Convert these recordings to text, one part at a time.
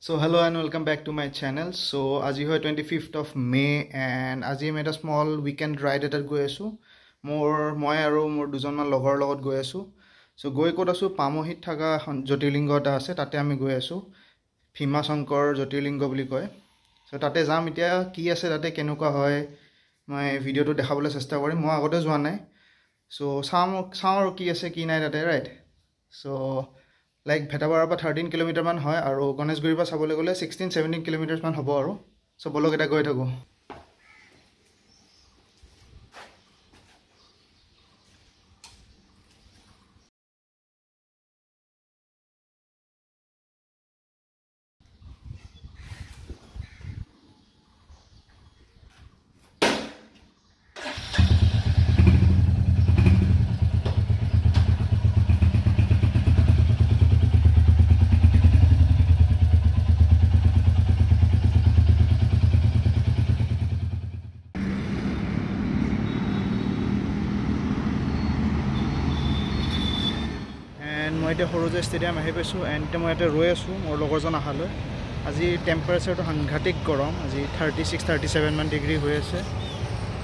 So hello and welcome back to my channel. So আজি হয় 25th of May and আজি আমি এটা small weekend ride এটাত গৈ আছো মই আৰু মোৰ দুজনমান লগৰ লগত গৈ আছো so গৈ ক'ত আছো পামহিত থকা জ্যোতিৰ্লিংগ এটা আছে তাতে আমি গৈ আছো ভীমা শংকৰ জ্যোতিৰ্লিংগ বুলি কয় so তাতে যাম এতিয়া কি আছে তাতে কেনেকুৱা হয় মই ভিডিওটো দেখাবলৈ চেষ্টা কৰিম মই আগতে যোৱা নাই so চাও আৰু কি আছে কি নাই তাতে right so like Bhetapara pa 13 kilometer man hoy aru Ganeshguri pa sabole gole 16-17 kilometers man hobo aru so bolok eta goi thaku মই এটা হৰজে ষ্টেডিয়াম আহি পাইছো এণ্ড মই এটা ৰৈ আছো মোৰ লগৰজন আহালৈ আজি টেম্পাৰেচাৰটো সাংঘাতিক গৰম আজি 36-37 মান ডিগ্ৰী হৈ আছে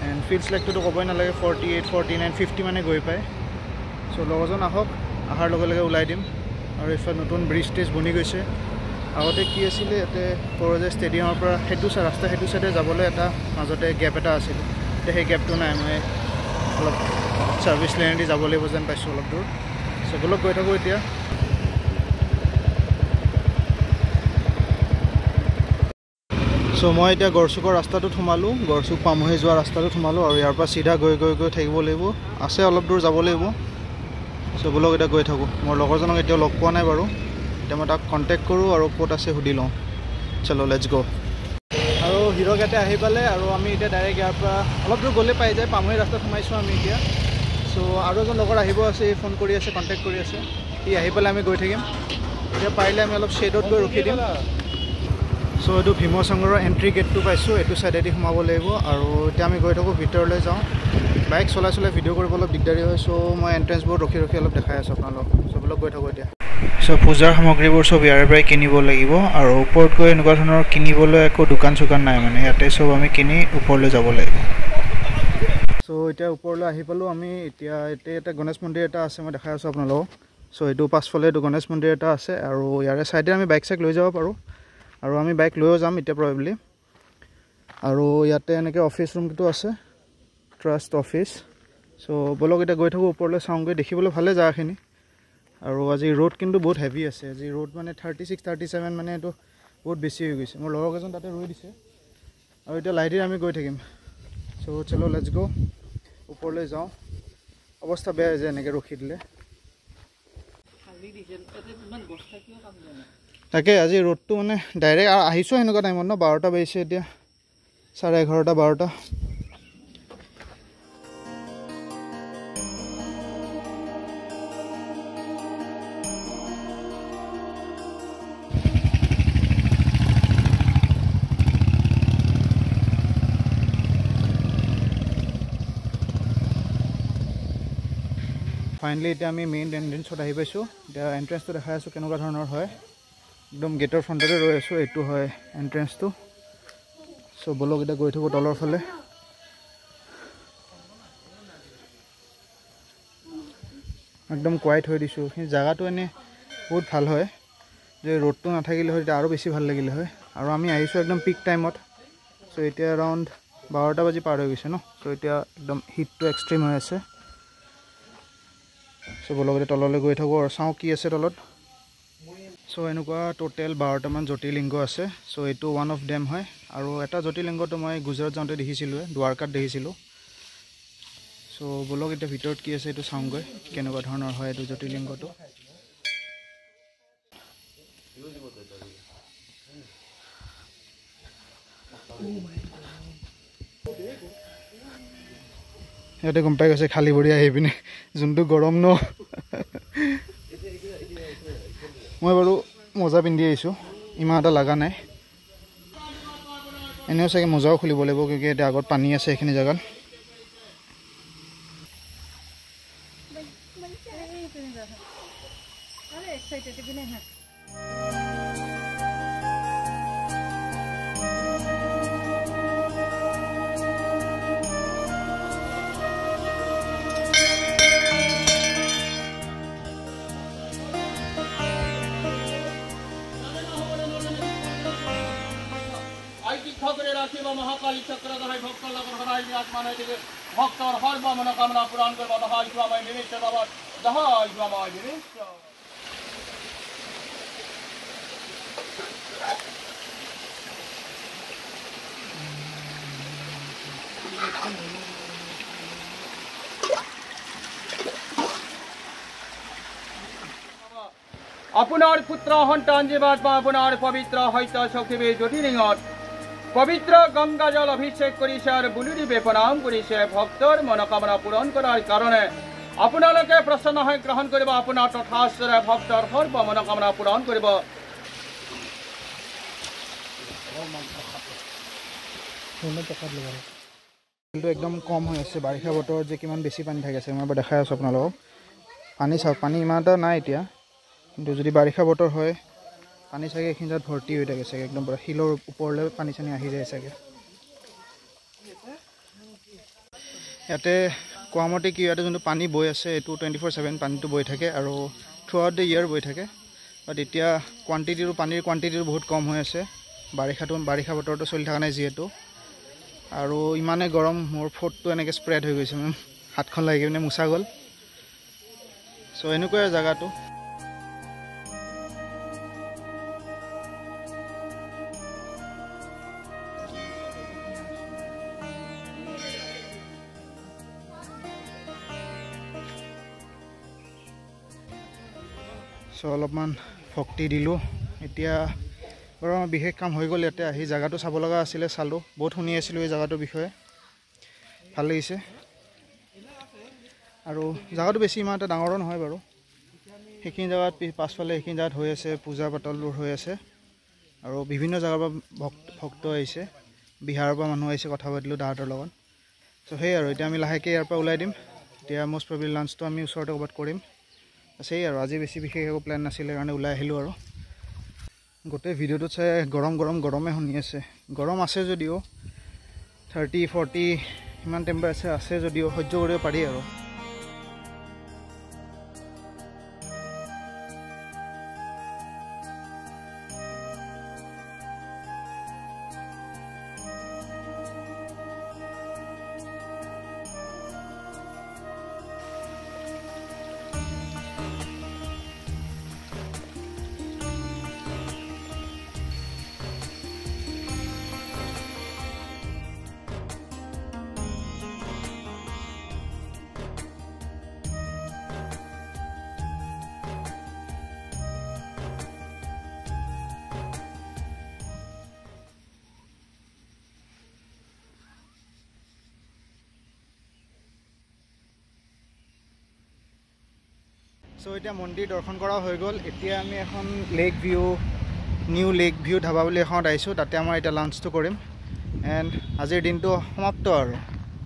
এণ্ড ফিলছ লাইকটো ক'বই নালাগে 48-49-50 মানে গৈ পায় চ' লগৰজন আহক আহাৰ লগে লগে ওলাই দিম আৰু ইফালে নতুন ব্ৰিজ টেজ বনি গৈছে আগতে কি আছিলে ইয়াতে হৰজে ষ্টেডিয়ামৰ পৰা ৰাস্তা সেইটো চাইডে যাবলৈ এটা মাজতে গেপ এটা আছিল এতিয়া সেই গেপটো নাই মই অলপ ছাৰ্ভিচ লেনেদি যাব লাগিব যেন পাইছোঁ অলপ দূৰ so bolok goi thaku etia so moi etia gorsukor rasta tu thumalu gorsuk pamohi joa rasta tu thumalu aru yar pa sidha goi thaibo lebo ase olop dur jabo lebo so bolok eta goi thaku mor logor jonok etia log poa nai baru eta ma tak contact koru aru kot ase hudi lo chalo let's go aru hero gate ahi pale aru ami eta direct yar pa olop dur gole pai jay pamohi rasta thumaisu ami etia so আৰু এজন লগৰ আহিব আছে phone কৰি আছে contact কৰি আছে ই আহি পেলাই আমি গৈ থাকিম এতিয়া পাৰিলে আমি অলপ শেডত গৈ ৰখি দিম so এটো ভীমা শংকৰৰ এন্ট্ৰি গেটটো পাইছো এটো সাইডেদি সোমাব লাগিব আৰু এতিয়া আমি গৈ থাকো ভিতৰলৈ যাওঁ বাইক চলাই ভিডিও কৰিব অলপ দিগদাৰি হয় so মই এন্ট্ৰেন্স বোৰ্ড ৰখি অলপ দেখাই আছো আপোনালোকক so বলক গৈ থাকো এতিয়া so পূজাৰ সামগ্ৰীবোৰ সব ইয়াৰ পৰাই কিনিব লাগিব আৰু ওপৰত গৈ এনেকুৱা ধৰণৰ কিনিবলৈ একো দোকান নাই মানে ইয়াতে সব আমি কিনি ওপৰলৈ যাব লাগিব so এতিয়া ওপৰলৈ আহি পালো আমি এতিয়া এটা গণেশ মন্দিৰ এটা আছে মই দেখাই আছো আপোনালোকক so এটো পাছফালে এটো গণেশ মন্দিৰ এটা আছে আৰু ইয়াৰে সাইডে আমি বাইক লৈ যাব পাৰো আৰু আমি বাইক লৈও যাম এতিয়া প্ৰবাবলি আৰু ইয়াতে এনেকৈ অফিস ৰুমটো আছে ট্ৰাষ্ট অফিস so বলক এটা গৈ থাকো ওপৰলৈ চাওঁগৈ দেখিবলৈ ভালে জাগাখিনি আৰু আজি ৰোড কিন্তু বহুত হেভি আছে আজি ৰোড মানে 36-37 মানে এটো বহুত বেছি হৈ গৈছে মোৰ লগৰ এজন তাতে ৰৈ দিছে আৰু এতিয়া লাইটে আমি গৈ থাকিম so চলো লেটস গো ওপৰলৈ যাওঁ অৱস্থা বেয়া হৈ যায় এনেকৈ ৰখি দিলে তাকে আজি ৰোডটো মানে ডাইৰেক্ট আহিছো এনেকুৱা টাইমত ন 12টা বাজিছে এতিয়া 11:30-12টা ফাইনালি এতিয়া আমি মেইন এন্ট্ৰেন্সত আহি পাইছো এতিয়া এন্ট্ৰেন্সটো দেখাই আছো কেনেকুৱা ধৰণৰ হয় একদম গেটৰ ফ্ৰণ্টতে ৰৈ আছো এটো হয় এন্ট্ৰেন্সটো সো বলক এটা গৈ থাকো তলৰ ফালে একদম কোৱাইট হৈ দিছো এই জায়গাটো এনে বহুত ভাল হয় যে ৰোডটো নাথাকিলে হয় আৰু বেছি ভাল লাগিলে হয় আৰু আমি আহিছো একদম পিক টাইমত সো এতিয়া अराउंड 12টা বাজি পাৰ হৈ গৈছে ন সো এতিয়া একদম হিটটো এক্সট্ৰিম হৈ আছে so bolok তললৈ গৈ থাকো আৰু চাও কি আছে তলত so এনেকুৱা টোটাল 12টা মান জ্যোতিৰ্লিংগ আছে so এটো ওয়ান অফ देम হয় আৰু এটা জ্যোতিৰ্লিংগটো মই গুজৰাট যাওঁতে দেখিছিলো দ্বাৰকাত দেখিছিলো so bolok এটা ভিতৰত কি আছে এটো চাওঁগৈ কেনেকুৱা ধৰণৰ হয় এটো জ্যোতিৰ্লিংগটো ইয়াতে গম পাই গৈছে খালি ভৰি আহি পিনে যোনটো গৰম ন মই বাৰু মোজা পিন্ধি আহিছো ইমান এটা লাগা নাই এনেও চাগে মোজাও খুলিব লাগিব কিয়কি এটা আগত পানী আছে এখিনি জাগাত মহাকালী চক্রধারী ভক্ত লগৰ সদায় বিৰাজমান হৈ থাকে ভক্তৰ সৰ্ব মনোকামনা পূৰণ কৰিব দহাই যোৱামাই নিমিত্ত বাবদ দহাই যোৱামাই নিমিত্ত আপোনাৰ পুত্ৰ সন্তান জীৱাত বা আপোনাৰ পবিত্ৰ সত্য শক্তিবে জ্যোতিলিংগত পবিত্ৰ গংগা জল অভিষেক কৰিছে আৰু বুলুদিবে প্ৰণাম কৰিছে ভক্তৰ মনোকামনা পূৰণ কৰাৰ কাৰণে আপোনালোকে প্ৰসন্ন হৈ গ্ৰহণ কৰিব আপোনাৰ তথাস্তৰে ভক্তৰ সৰ্ব মনোকামনা পূৰণ কৰিব একদম কম হৈ আছে বাৰিষা বতৰত যে কিমান বেছি পানী থাকে আছে মই এবাৰ দেখাই আছোঁ আপোনালোকক পানী চাওক পানী ইমান এটা নাই এতিয়া কিন্তু যদি বাৰিষা বতৰ হয় পানী চাগে এইখিনি তাত ভৰ্তি হৈ থাকে চাগে একদম পুৰা শিলৰ ওপৰলৈ পানী চানী আহি যায় চাগে ইয়াতে কোৱামতে কি ইয়াতে যোনটো পানী বৈ আছে এইটো 24/7 পানীটো বৈ থাকে আৰু থ্ৰু আউট দ্য ইয়েৰ বৈ থাকে বাট এতিয়া পানীৰ কোৱান্টিটিটো বহুত কম হৈ আছে বাৰিষা বতৰটো চলি থকা নাই যিহেতু আৰু ইমানে গৰম মোৰ ফোটটো এনেকৈ স্প্ৰেড হৈ গৈছে মানে হাতখন লাগি কিনে মুচা গ'ল চ' এনেকুৱাই জেগাটো চ' অলপমান ভক্তি দিলোঁ এতিয়া বাৰু আমাৰ বিশেষ কাম হৈ গ'ল ইয়াতে আহি জেগাটো চাব লগা আছিলে চালোঁ বহুত শুনি আছিলোঁ এই জেগাটোৰ বিষয়ে ভাল লাগিছে আৰু জেগাটো বেছি ইমান এটা ডাঙৰো নহয় বাৰু সেইখিনি জেগাত পাছফালে সেইখিনি জেগাত হৈ আছে পূজা পাতলবোৰ হৈ আছে আৰু বিভিন্ন জেগাৰ পৰা ভক্ত আহিছে বিহাৰৰ পৰা মানুহ আহিছে কথা পাতিলোঁ তাহাঁতৰ লগত চ' সেই আৰু এতিয়া আমি লাহেকৈ ইয়াৰ পৰা ওলাই দিম এতিয়া মষ্ট প্ৰবেবলি লাঞ্চটো আমি ওচৰতে ক'ৰবাত কৰিম সেই আৰু আজি বেছি বিশেষ একো প্লেন নাছিলে কাৰণে ওলাই আহিলোঁ আৰু গোটেই ভিডিঅ'টোত চাই গৰমে শুনি আছে গৰম আছে যদিও 30-40 ইমান টেম্পাৰেচাৰ আছে যদিও সহ্য কৰিব পাৰি আৰু চ' এতিয়া মন্দিৰ দৰ্শন কৰা হৈ গ'ল এতিয়া আমি এখন নিউ লেক ভিউ ধাবা বুলি এখনত আহিছোঁ তাতে আমাৰ এতিয়া লাঞ্চটো কৰিম এণ্ড আজিৰ দিনটো সমাপ্ত আৰু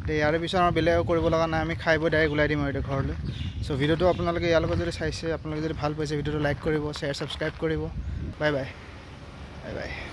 এতিয়া ইয়াৰে পিছত আমাৰ বেলেগ কৰিব লগা নাই আমি খাই বৈ ডাইৰেক্ট ওলাই দিম আৰু এতিয়া ঘৰলৈ চ' ভিডিঅ'টো আপোনালোকে ইয়াৰ লগত যদি চাইছে আপোনালোকে যদি ভাল পাইছে ভিডিঅ'টো লাইক কৰিব শ্বেয়াৰ ছাবস্ক্ৰাইব কৰিব বাই বাই